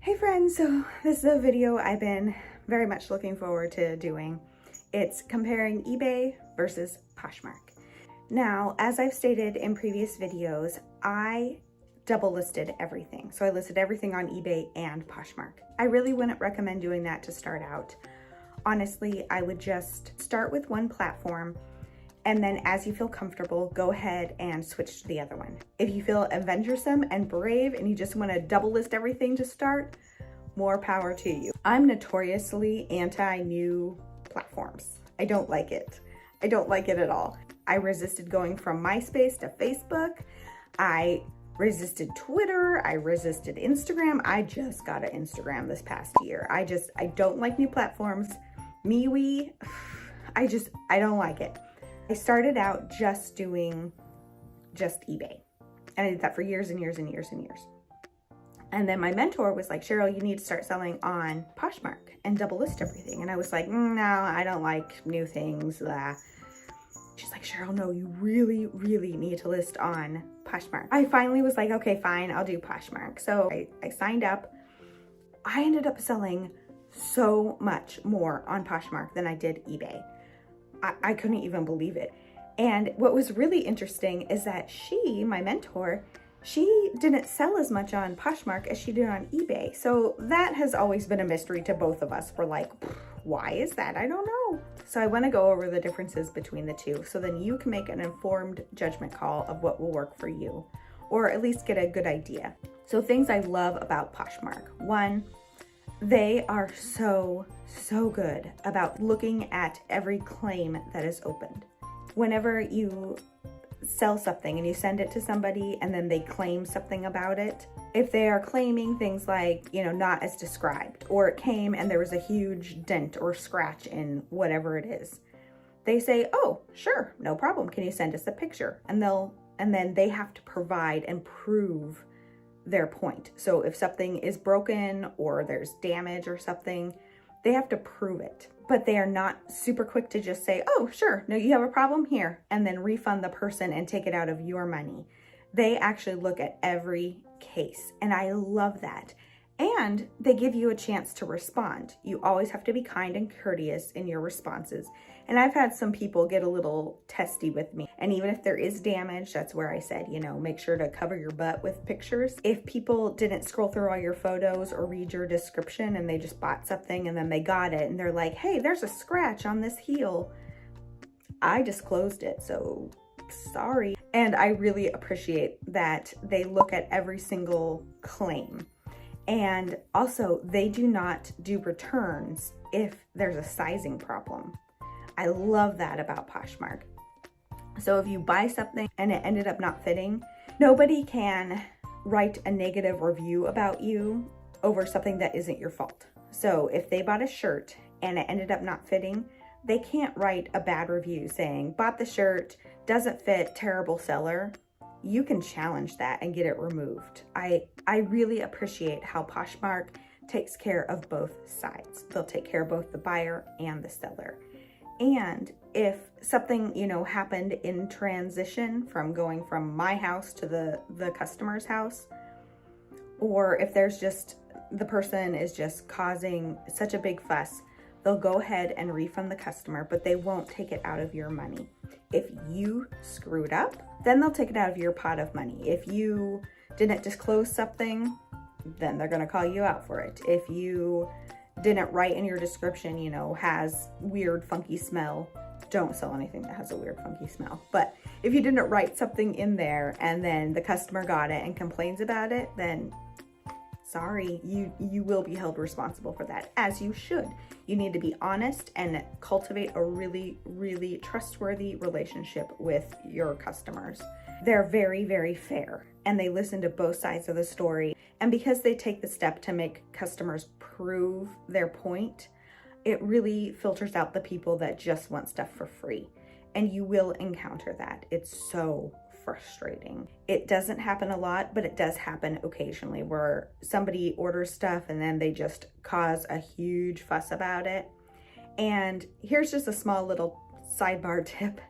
Hey friends, so this is a video I've been very much looking forward to doing. It's comparing eBay versus Poshmark. Now, as I've stated in previous videos, I double listed everything. So I listed everything on eBay and Poshmark. I really wouldn't recommend doing that to start out. Honestly, I would just start with one platform, and then as you feel comfortable, go ahead and switch to the other one. If you feel adventuresome and brave and you just want to double list everything to start, more power to you. I'm notoriously anti-new platforms. I don't like it. I don't like it at all. I resisted going from MySpace to Facebook. I resisted Twitter. I resisted Instagram. I just got an Instagram this past year. I don't like new platforms. MeWe, I don't like it. I started out just doing eBay, and I did that for years and years and years and years. And then my mentor was like, Cheryl, you need to start selling on Poshmark and double list everything. And I was like, no, I don't like new things. She's like, Cheryl, no, you really, really need to list on Poshmark. I finally was like, okay, fine, I'll do Poshmark. So I signed up. I ended up selling so much more on Poshmark than I did eBay. I couldn't even believe it. And what was really interesting is that she, my mentor, she didn't sell as much on Poshmark as she did on eBay. So that has always been a mystery to both of us. We're like, why is that? I don't know. So I want to go over the differences between the two, so then you can make an informed judgment call of what will work for you, or at least get a good idea. So things I love about Poshmark. One, they are so good about looking at every claim that is opened. Whenever you sell something and you send it to somebody and then they claim something about it, if they are claiming things like, not as described, or it came and there was a huge dent or scratch in whatever it is, they say, oh, sure, no problem. Can you send us a picture? And then they have to provide and prove their point. So if something is broken or there's damage or something, they have to prove it. But they are not super quick to just say, oh, sure, no, you have a problem here, and then refund the person and take it out of your money. They actually look at every case, and I love that. And they give you a chance to respond. You always have to be kind and courteous in your responses. And I've had some people get a little testy with me. And even if there is damage, that's where I said, make sure to cover your butt with pictures. If people didn't scroll through all your photos or read your description and they just bought something and then they got it and they're like, hey, there's a scratch on this heel, I disclosed it, so sorry. And I really appreciate that they look at every single claim. And also, they do not do returns if there's a sizing problem. I love that about Poshmark. So if you buy something and it ended up not fitting, nobody can write a negative review about you over something that isn't your fault. So if they bought a shirt and it ended up not fitting, they can't write a bad review saying, bought the shirt, doesn't fit, terrible seller. You can challenge that and get it removed. I really appreciate how Poshmark takes care of both sides. They'll take care of both the buyer and the seller. And if something, happened in transition from going from my house to the customer's house, or if there's just, the person is just causing such a big fuss, they'll go ahead and refund the customer, but they won't take it out of your money. If you screwed up, then they'll take it out of your pot of money. If you didn't disclose something, then they're gonna call you out for it. If you didn't write in your description, has weird, funky smell, don't sell anything that has a weird, funky smell. But if you didn't write something in there and then the customer got it and complains about it, then sorry, you will be held responsible for that, as you should. You need to be honest and cultivate a really, really trustworthy relationship with your customers. They're very, very fair, and they listen to both sides of the story. And because they take the step to make customers prove their point, it really filters out the people that just want stuff for free. And you will encounter that. It's so frustrating. It doesn't happen a lot, but it does happen occasionally where somebody orders stuff and then they just cause a huge fuss about it. And here's just a small little sidebar tip.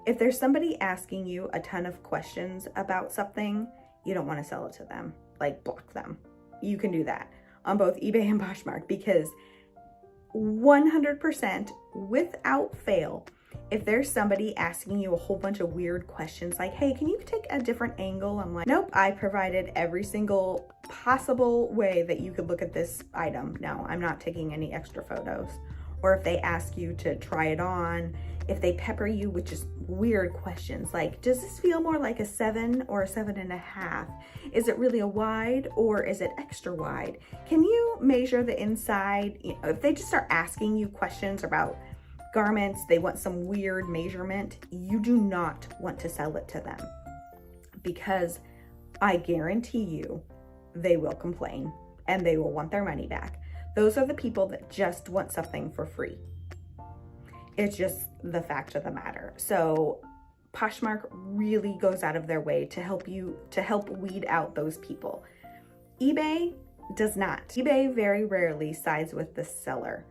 If there's somebody asking you a ton of questions about something, you don't want to sell it to them. Like, block them. You can do that. on both eBay and Poshmark, because 100% without fail, if there's somebody asking you a whole bunch of weird questions like, hey, can you take a different angle? I'm like, nope, I provided every single possible way that you could look at this item. No, I'm not taking any extra photos. Or if they ask you to try it on, if they pepper you with just weird questions like, does this feel more like a 7 or a 7.5? Is it really a wide or is it extra wide? Can you measure the inside? You know, if they just start asking you questions about garments, they want some weird measurement, you do not want to sell it to them, because I guarantee you they will complain and they will want their money back. Those are the people that just want something for free. It's just the fact of the matter. So Poshmark really goes out of their way to help weed out those people. eBay does not. eBay very rarely sides with the seller.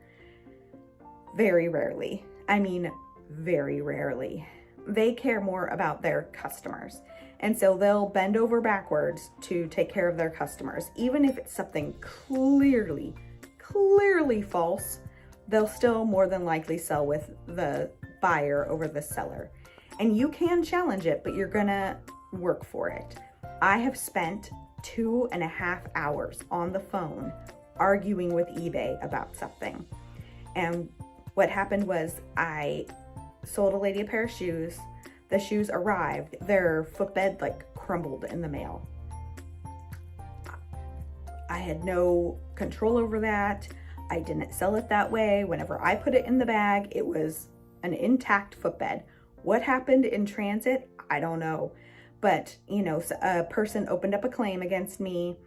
Very rarely. I mean, very rarely. They care more about their customers. And so they'll bend over backwards to take care of their customers. Even if it's something clearly false, they'll still more than likely sell with the buyer over the seller. And you can challenge it, but you're gonna work for it. I have spent 2.5 hours on the phone arguing with eBay about something. And what happened was I sold a lady a pair of shoes. The shoes arrived. Their footbed like crumbled in the mail. I had no control over that. I didn't sell it that way. Whenever I put it in the bag, it was an intact footbed. What happened in transit? I don't know. But, you know, a person opened up a claim against me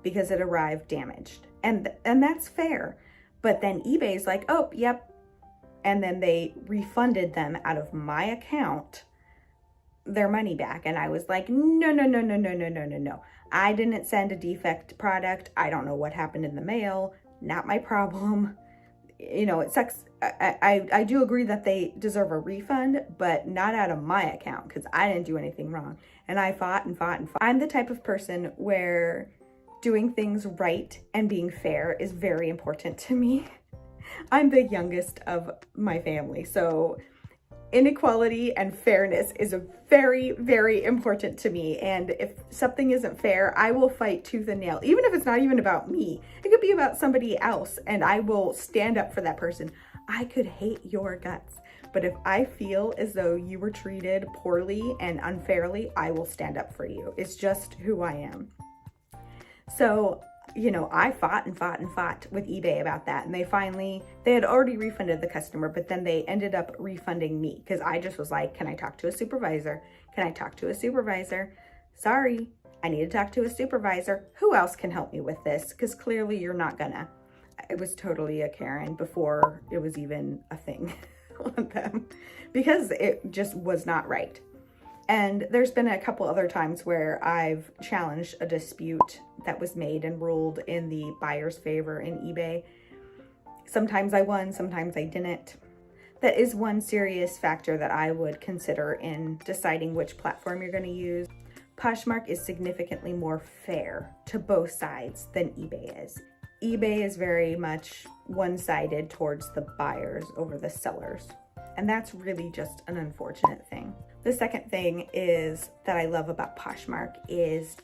because it arrived damaged. And that's fair. But then eBay's like, oh, yep. And then they refunded them out of my account their money back. And I was like, no. I didn't send a defect product. I don't know what happened in the mail. Not my problem. You know, it sucks. I do agree that they deserve a refund, but not out of my account, because I didn't do anything wrong. And I fought and fought and fought. I'm the type of person where doing things right and being fair is very important to me. I'm the youngest of my family, so inequality and fairness is very, very important to me. And if something isn't fair, I will fight tooth and nail, even if it's not even about me. It could be about somebody else, and I will stand up for that person. I could hate your guts, but if I feel as though you were treated poorly and unfairly, I will stand up for you. It's just who I am. So, you know, I fought and fought and fought with eBay about that. And they had already refunded the customer, but then they ended up refunding me because I just was like, can I talk to a supervisor? Can I talk to a supervisor? Sorry, I need to talk to a supervisor. Who else can help me with this? Because clearly you're not gonna. It was totally a Karen before it was even a thing on them, because it just was not right. And there's been a couple other times where I've challenged a dispute that was made and ruled in the buyer's favor in eBay. Sometimes I won, sometimes I didn't. That is one serious factor that I would consider in deciding which platform you're going to use. Poshmark is significantly more fair to both sides than eBay is. eBay is very much one-sided towards the buyers over the sellers. And that's really just an unfortunate thing. The second thing is that I love about Poshmark is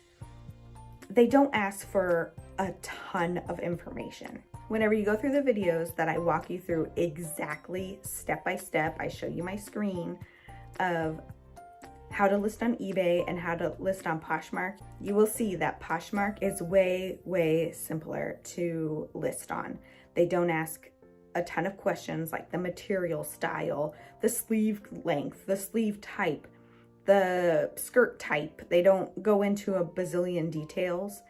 they don't ask for a ton of information. Whenever you go through the videos that I walk you through exactly step by step, I show you my screen of how to list on eBay and how to list on Poshmark, you will see that Poshmark is way, way simpler to list on. They don't ask a ton of questions like the material style, the sleeve length, the sleeve type, the skirt type. They don't go into a bazillion details.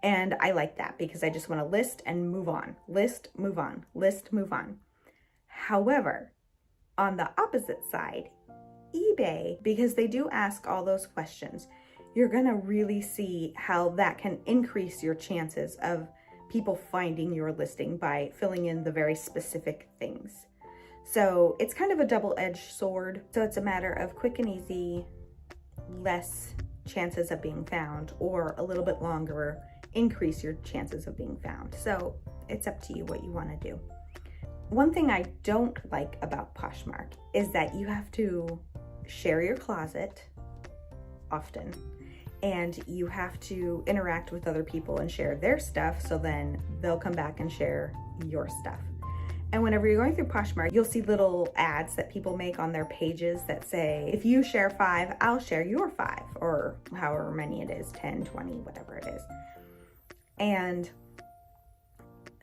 And I like that because I just want to list and move on. List, move on, list, move on. However, on the opposite side, eBay, because they do ask all those questions, you're gonna really see how that can increase your chances of people finding your listing by filling in the very specific things. So it's kind of a double-edged sword. So it's a matter of quick and easy, less chances of being found, or a little bit longer increase your chances of being found. So it's up to you what you want to do. One thing I don't like about Poshmark is that you have to share your closet often, and you have to interact with other people and share their stuff, so then they'll come back and share your stuff. And whenever you're going through Poshmark, you'll see little ads that people make on their pages that say, if you share 5, I'll share your 5, or however many it is, 10, 20, whatever it is. And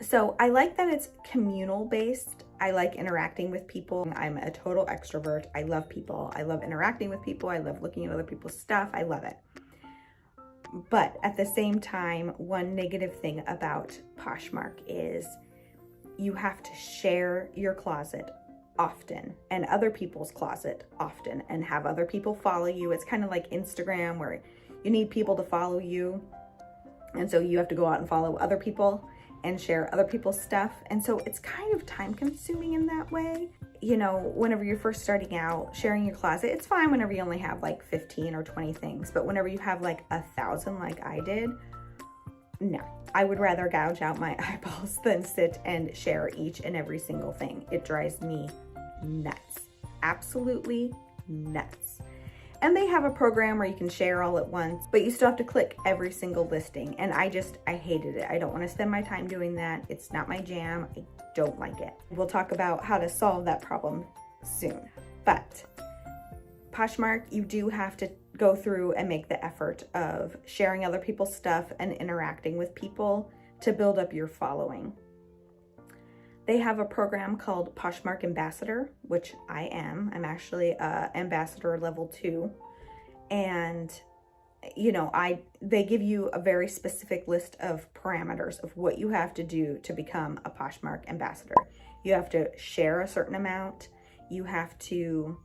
so I like that it's communal based. I like interacting with people. I'm a total extrovert. I love people. I love interacting with people. I love looking at other people's stuff. I love it. But at the same time, one negative thing about Poshmark is you have to share your closet often and other people's closet often and have other people follow you. It's kind of like Instagram where you need people to follow you. And so you have to go out and follow other people and share other people's stuff. And so it's kind of time consuming in that way. You know, whenever you're first starting out, sharing your closet, it's fine whenever you only have like 15 or 20 things. But whenever you have like 1,000 like I did, no. I would rather gouge out my eyeballs than sit and share each and every single thing. It drives me nuts. Absolutely nuts. And they have a program where you can share all at once, but you still have to click every single listing. And I hated it. I don't want to spend my time doing that. It's not my jam. I don't like it. We'll talk about how to solve that problem soon. But Poshmark, you do have to go through and make the effort of sharing other people's stuff and interacting with people to build up your following. They have a program called Poshmark Ambassador, which I am. I'm actually Ambassador level 2. And, you know, they give you a very specific list of parameters of what you have to do to become a Poshmark Ambassador. You have to share a certain amount. You have to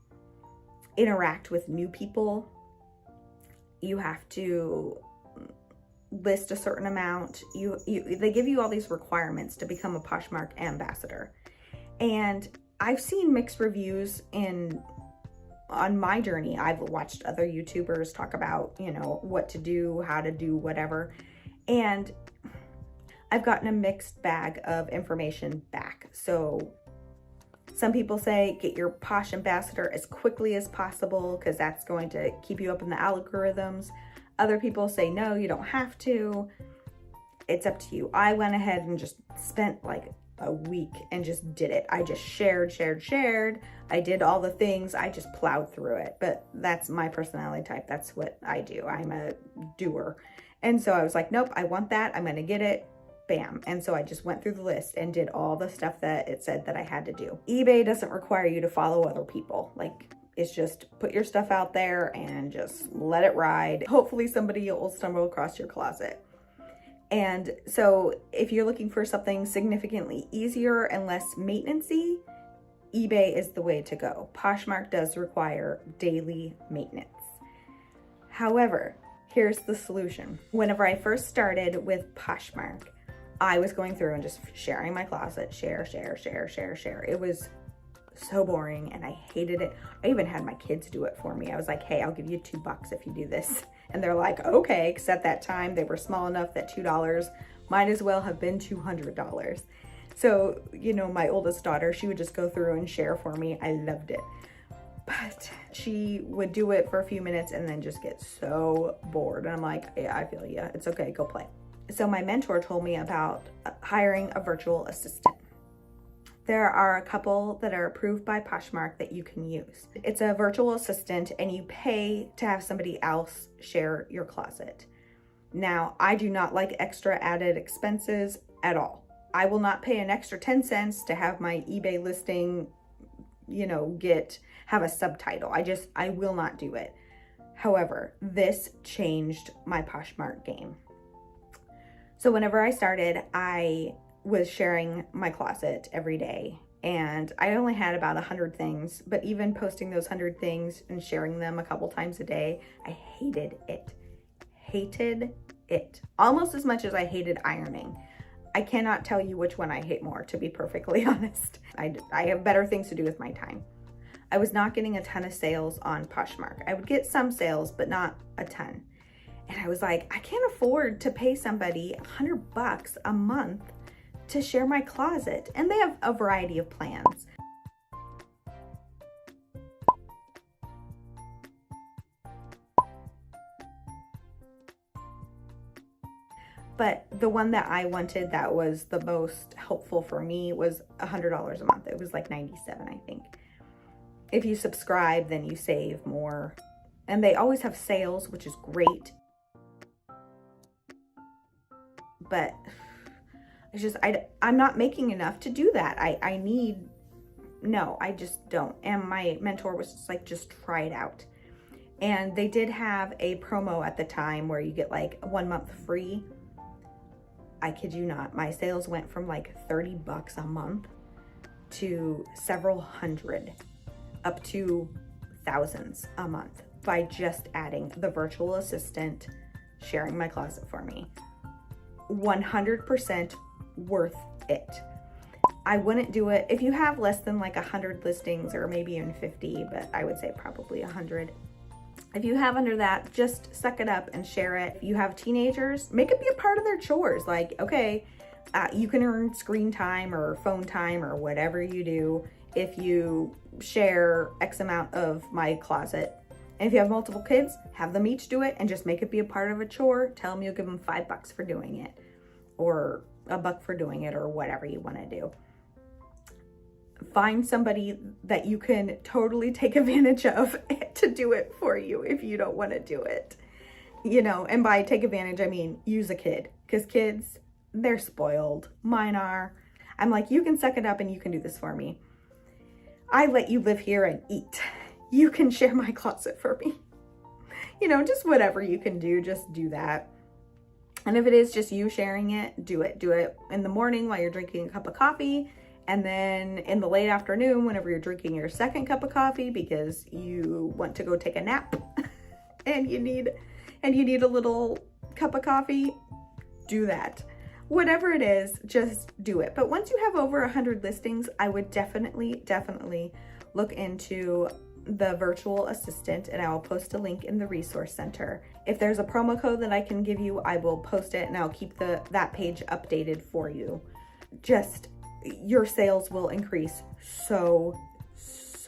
interact with new people. You have to list a certain amount. They give you all these requirements to become a Poshmark ambassador. And I've seen mixed reviews on my journey. I've watched other YouTubers talk about, you know, what to do, how to do whatever. And I've gotten a mixed bag of information back. So some people say get your Posh ambassador as quickly as possible because that's going to keep you up in the algorithms. Other people say, no, you don't have to. It's up to you. I went ahead and just spent like a week and just did it. I just shared. I did all the things. I just plowed through it. But that's my personality type. That's what I do. I'm a doer. And so I was like, nope, I want that. I'm going to get it. Bam. And so I just went through the list and did all the stuff that it said that I had to do. eBay doesn't require you to follow other people. Like, it's just put your stuff out there and just let it ride. Hopefully somebody will stumble across your closet. And so if you're looking for something significantly easier and less maintenance-y, eBay is the way to go. Poshmark does require daily maintenance. However, here's the solution. Whenever I first started with Poshmark, I was going through and just sharing my closet, share. It was so boring and I hated it. I even had my kids do it for me. I was like, hey, I'll give you $2 if you do this. And they're like, okay, because at that time they were small enough that $2 might as well have been $200. So, you know, my oldest daughter, she would just go through and share for me. I loved it. But she would do it for a few minutes and then just get so bored. And I'm like, yeah, I feel you. It's okay, go play. So my mentor told me about hiring a virtual assistant. There are a couple that are approved by Poshmark that you can use. It's a virtual assistant and you pay to have somebody else share your closet. Now, I do not like extra added expenses at all. I will not pay an extra 10 cents to have my eBay listing, you know, have a subtitle. I will not do it. However, this changed my Poshmark game. So whenever I started, I was sharing my closet every day and I only had about 100 things, but even posting those 100 things and sharing them a couple times a day, I hated it almost as much as I hated ironing. I cannot tell you which one I hate more, to be perfectly honest. I have better things to do with my time. I was not getting a ton of sales on Poshmark. I would get some sales, but not a ton. And I was like, I can't afford to pay somebody $100 a month to share my closet. And they have a variety of plans. But the one that I wanted that was the most helpful for me was $100 a month. It was like $97, I think. If you subscribe, then you save more. And they always have sales, which is great. But it's just, I'm not making enough to do that. No, I just don't. And my mentor was just like, just try it out. And they did have a promo at the time where you get like 1 month free. I kid you not, my sales went from like $30 a month to several hundred, up to thousands a month by just adding the virtual assistant sharing my closet for me. 100% worth it. I wouldn't do it if you have less than like 100 listings, or maybe even 50, but I would say probably 100. If you have under that, just suck it up and share it. If you have teenagers, make it be a part of their chores. Like, okay, you can earn screen time or phone time or whatever you do if you share X amount of my closet. And if you have multiple kids, have them each do it and just make it be a part of a chore. Tell them you'll give them $5 for doing it, or $1 for doing it, or whatever you want to do. Find somebody that you can totally take advantage of to do it for you if you don't want to do it. You know, and by take advantage, I mean use a kid, because kids, they're spoiled. Mine are. I'm like, you can suck it up and you can do this for me. I let you live here and eat. You can share my closet for me. You know, just whatever you can do, just do that. And if it is just you sharing it, do it. Do it in the morning while you're drinking a cup of coffee. And then in the late afternoon, whenever you're drinking your second cup of coffee because you want to go take a nap and you need a little cup of coffee, do that. Whatever it is, just do it. But once you have over 100 listings, I would definitely look into the virtual assistant, and I will post a link in the resource center. If there's a promo code that I can give you, I will post it and I'll keep that page updated for you. Just your sales will increase so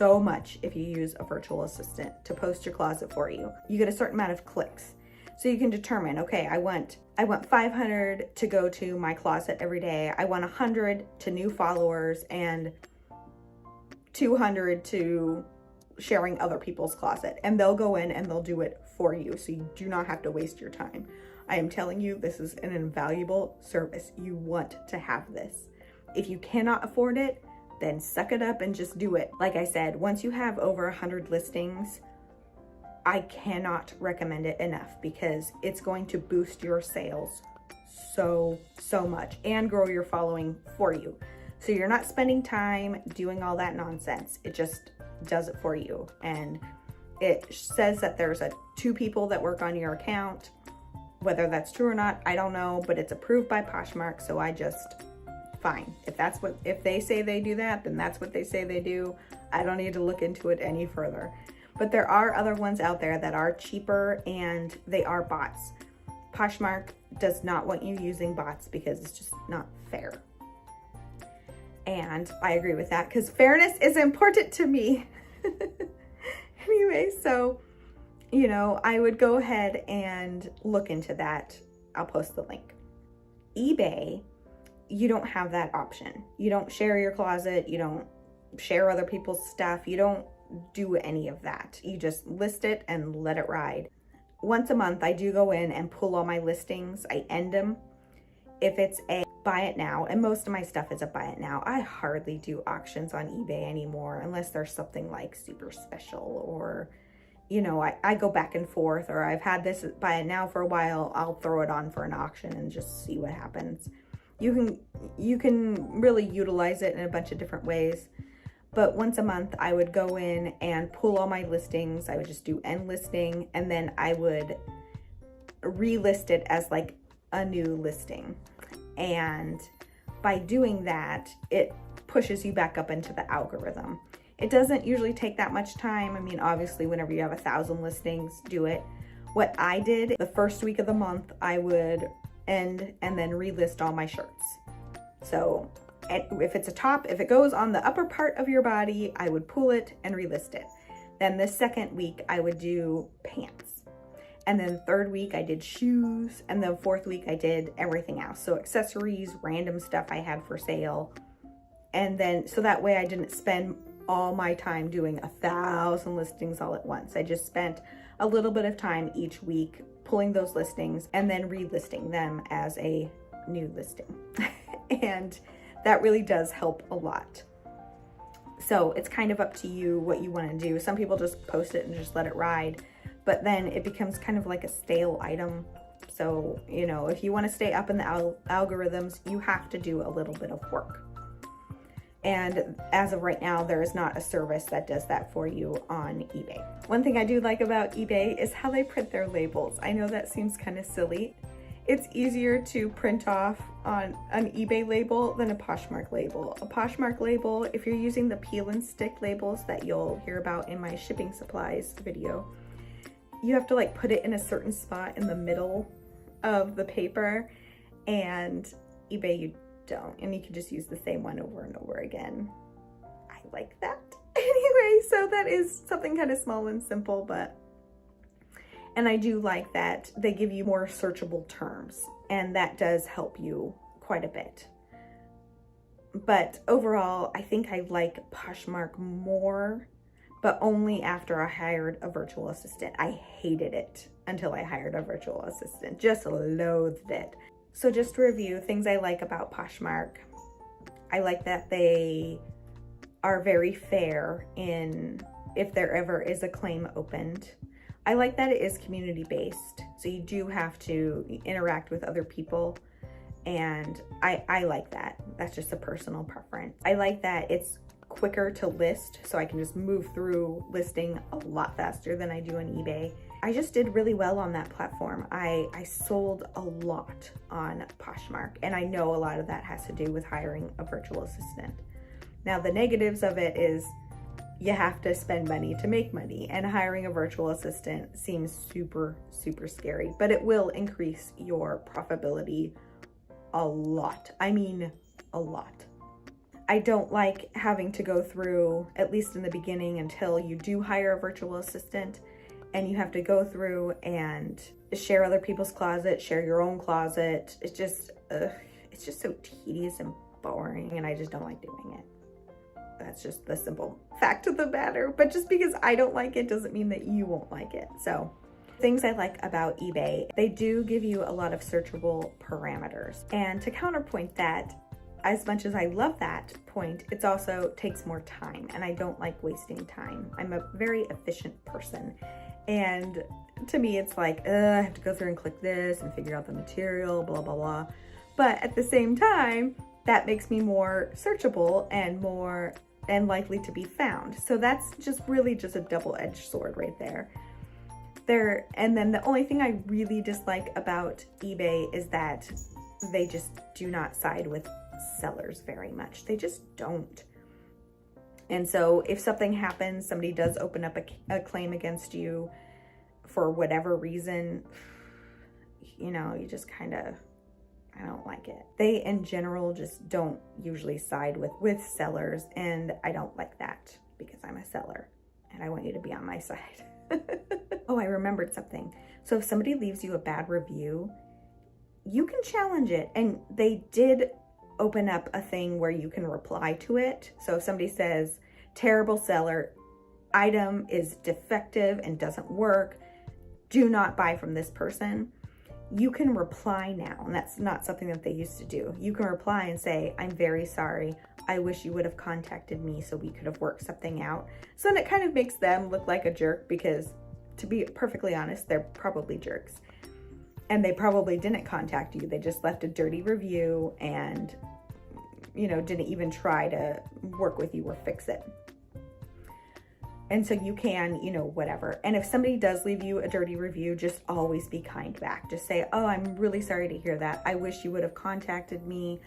much if you use a virtual assistant to post your closet for you. You get a certain amount of clicks. So you can determine, okay, I want 500 to go to my closet every day. I want 100 to new followers and 200 to sharing other people's closet. And they'll go in and they'll do it for you. So you do not have to waste your time. I am telling you, this is an invaluable service. You want to have this. If you cannot afford it, then suck it up and just do it. Like I said, once you have over 100 listings, I cannot recommend it enough, because it's going to boost your sales so much and grow your following for you. So you're not spending time doing all that nonsense. It just does it for you. And it says that there's 2 people that work on your account. Whether that's true or not, I don't know, but it's approved by Poshmark, so I just, fine. If they say they do that, then that's what they say they do. I don't need to look into it any further. But there are other ones out there that are cheaper and they are bots. Poshmark does not want you using bots because it's just not fair. And I agree with that, because fairness is important to me. Anyway, so, you know, I would go ahead and look into that. I'll post the link. eBay, you don't have that option. You don't share your closet. You don't share other people's stuff. You don't do any of that. You just list it and let it ride. Once a month, I do go in and pull all my listings. I end them. If it's a buy it now, and most of my stuff is a buy it now. I hardly do auctions on eBay anymore unless there's something like super special, or, you know, I go back and forth, or I've had this buy it now for a while. I'll throw it on for an auction and just see what happens. You can really utilize it in a bunch of different ways. But once a month, I would go in and pull all my listings. I would just do end listing, and then I would relist it as like a new listing. And by doing that, it pushes you back up into the algorithm. It doesn't usually take that much time. I mean, obviously, whenever you have 1,000 listings, do it. What I did, the first week of the month, I would end and then relist all my shirts. So if it's a top, if it goes on the upper part of your body, I would pull it and relist it. Then the second week I would do pants. And then third week I did shoes. And then fourth week I did everything else. So accessories, random stuff I had for sale. And then, so that way I didn't spend all my time doing 1,000 listings all at once. I just spent a little bit of time each week pulling those listings and then relisting them as a new listing. And that really does help a lot. So it's kind of up to you what you want to do. Some people just post it and just let it ride, but then it becomes kind of like a stale item. So, you know, if you want to stay up in the algorithms, you have to do a little bit of work. And as of right now, there is not a service that does that for you on eBay. One thing I do like about eBay is how they print their labels. I know that seems kind of silly. It's easier to print off on an eBay label than a Poshmark label. A Poshmark label, if you're using the peel and stick labels that you'll hear about in my shipping supplies video, you have to like put it in a certain spot in the middle of the paper, and eBay you don't, and you can just use the same one over and over again. I like that. Anyway, so that is something kind of small and simple, and I do like that they give you more searchable terms, and that does help you quite a bit. But overall, I think I like Poshmark more, but only after I hired a virtual assistant. I hated it until I hired a virtual assistant, just loathed it. So just to review things I like about Poshmark, I like that they are very fair in if there ever is a claim opened. I like that it is community-based, so you do have to interact with other people, and I like that. That's just a personal preference. I like that it's quicker to list, so I can just move through listing a lot faster than I do on eBay. I just did really well on that platform. I sold a lot on Poshmark, and I know a lot of that has to do with hiring a virtual assistant. Now, the negatives of it is you have to spend money to make money, and hiring a virtual assistant seems super, super scary, but it will increase your profitability a lot. I mean, a lot. I don't like having to go through, at least in the beginning, until you do hire a virtual assistant, and you have to go through and share other people's closet, share your own closet. It's just so tedious and boring, and I just don't like doing it. That's just the simple fact of the matter. But just because I don't like it doesn't mean that you won't like it. So things I like about eBay, they do give you a lot of searchable parameters. And to counterpoint that, as much as I love that point, it also takes more time, and I don't like wasting time. I'm a very efficient person, and to me it's like, I have to go through and click this and figure out the material, blah, blah, blah. But at the same time, that makes me more searchable and likely to be found. So that's just really just a double-edged sword right there. And then the only thing I really dislike about eBay is that they just do not side with sellers very much. They just don't. And so if something happens, somebody does open up a claim against you for whatever reason, you know, you just kind of, I don't like it. They in general just don't usually side with sellers, and I don't like that because I'm a seller and I want you to be on my side. Oh, I remembered something. So if somebody leaves you a bad review, you can challenge it, and they did open up a thing where you can reply to it. So if somebody says, terrible seller, item is defective and doesn't work, do not buy from this person, you can reply now. And that's not something that they used to do. You can reply and say, I'm very sorry. I wish you would have contacted me so we could have worked something out. So then it kind of makes them look like a jerk, because to be perfectly honest, they're probably jerks. And they probably didn't contact you. They just left a dirty review and, you know, didn't even try to work with you or fix it. And so you can, you know, whatever. And if somebody does leave you a dirty review, just always be kind back. Just say, oh, I'm really sorry to hear that. I wish you would have contacted me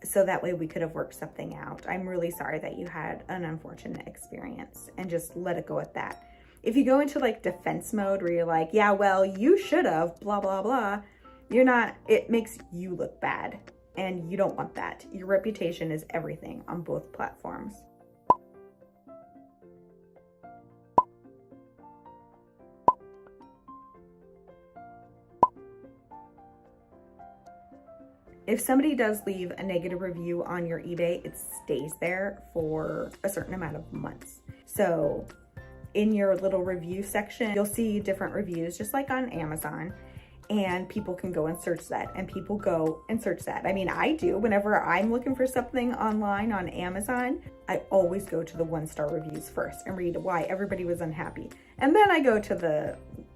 so that way we could have worked something out. I'm really sorry that you had an unfortunate experience, and just let it go at that. If you go into like defense mode where you're like, yeah, well, you should have, blah, blah, blah, it makes you look bad, and you don't want that. Your reputation is everything on both platforms. If somebody does leave a negative review on your eBay, it stays there for a certain amount of months. So in your little review section, you'll see different reviews, just like on Amazon, and people can go and search that, and people go and search that. I mean, I do. Whenever I'm looking for something online on Amazon, I always go to the 1-star reviews first and read why everybody was unhappy. And then I go to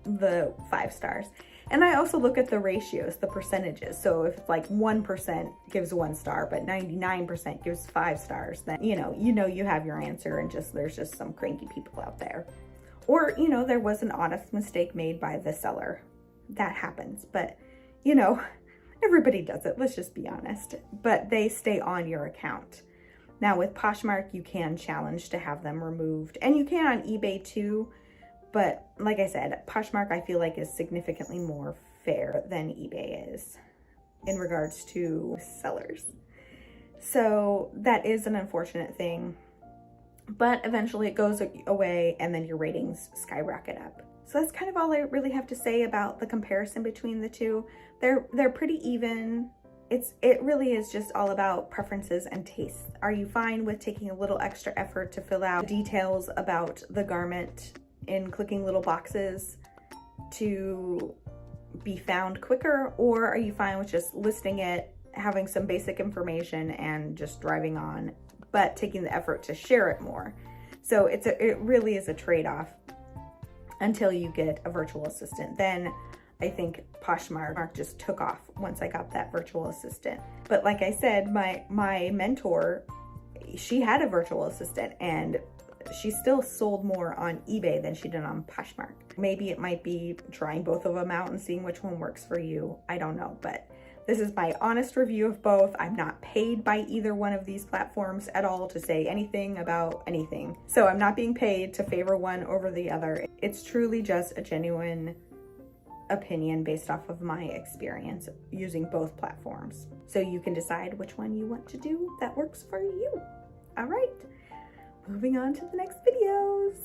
the 5 stars. And I also look at the ratios, the percentages. So if it's like 1% gives 1 star, but 99% gives 5 stars, then you know you have your answer, and there's just some cranky people out there. Or, there was an honest mistake made by the seller. That happens, but everybody does it. Let's just be honest. But they stay on your account. Now with Poshmark, you can challenge to have them removed, and you can on eBay too. But like I said, Poshmark I feel like is significantly more fair than eBay is in regards to sellers. So that is an unfortunate thing, but eventually it goes away and then your ratings skyrocket up. So that's kind of all I really have to say about the comparison between the two. They're pretty even. It really is just all about preferences and tastes. Are you fine with taking a little extra effort to fill out details about the garment in clicking little boxes to be found quicker? Or are you fine with just listing it, having some basic information, and just driving on, but taking the effort to share it more? So it really is a trade-off until you get a virtual assistant. Then I think Poshmark just took off once I got that virtual assistant. But like I said, my mentor, she had a virtual assistant, and she still sold more on eBay than she did on Poshmark. Maybe it might be trying both of them out and seeing which one works for you. I don't know, but this is my honest review of both. I'm not paid by either one of these platforms at all to say anything about anything. So I'm not being paid to favor one over the other. It's truly just a genuine opinion based off of my experience using both platforms. So you can decide which one you want to do that works for you. All right. Moving on to the next videos.